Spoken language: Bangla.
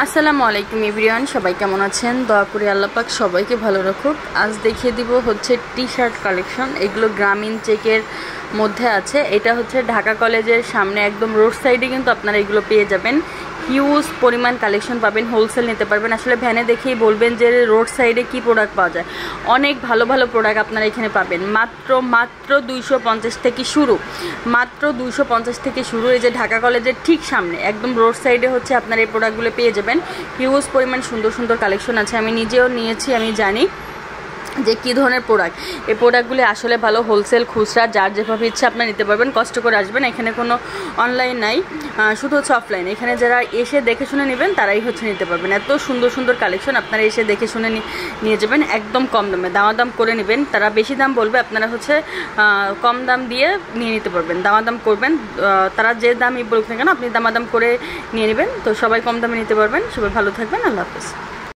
আসসালামু আলাইকুম এভরিওয়ান, সবাই কেমন আছেন? দয়া করে আল্লাহ পাক সবাইকে ভালো রাখুক। আজ দেখিয়ে দিব হচ্ছে টি শার্ট কালেকশন। এগুলো গ্রামীণ চেকের মধ্যে আছে। এটা হচ্ছে ঢাকা কলেজের সামনে একদম রোড সাইডে কিন্তু আপনারা এগুলো পেয়ে যাবেন। হিউজ পরিমাণ কালেকশন পাবেন, হোলসেল নিতে পারবেন। আসলে ভ্যানে দেখেই বলবেন যে রোড সাইডে কি প্রোডাক্ট পাওয়া যায়। অনেক ভালো ভালো প্রোডাক্ট আপনারা এখানে পাবেন। মাত্র 250 থেকে শুরু, মাত্র 250 থেকে শুরু। এই যে ঢাকা কলেজের ঠিক সামনে একদম রোড সাইডে হচ্ছে আপনারা এই প্রোডাক্টগুলো পেয়ে যাবেন। হিউজ পরিমাণ সুন্দর সুন্দর কালেকশন আছে। আমি নিজেও নিয়েছি, আমি জানি যে কী ধরনের প্রোডাক্ট। এই প্রোডাক্টগুলি আসলে ভালো, হোলসেল খুচরা যার যেভাবে ইচ্ছা আপনারা নিতে পারবেন। কষ্ট করে আসবেন, এখানে কোনো অনলাইন নাই, শুধু হচ্ছে অফলাইন। এখানে যারা এসে দেখে শুনে নেবেন তারাই হচ্ছে নিতে পারবেন। এত সুন্দর সুন্দর কালেকশন আপনারা এসে দেখে শুনে নিয়ে যাবেন একদম কম দামে। দামাদাম করে নেবেন, তারা বেশি দাম বলবে, আপনারা হচ্ছে কম দাম দিয়ে নিয়ে নিতে পারবেন। দামাদাম করবেন, তারা যে দামই বলুক না কেন আপনি দামাদাম করে নিয়ে নেবেন। তো সবাই কম দামে নিতে পারবেন। সবাই ভালো থাকবেন, আল্লাহ হাফেজ।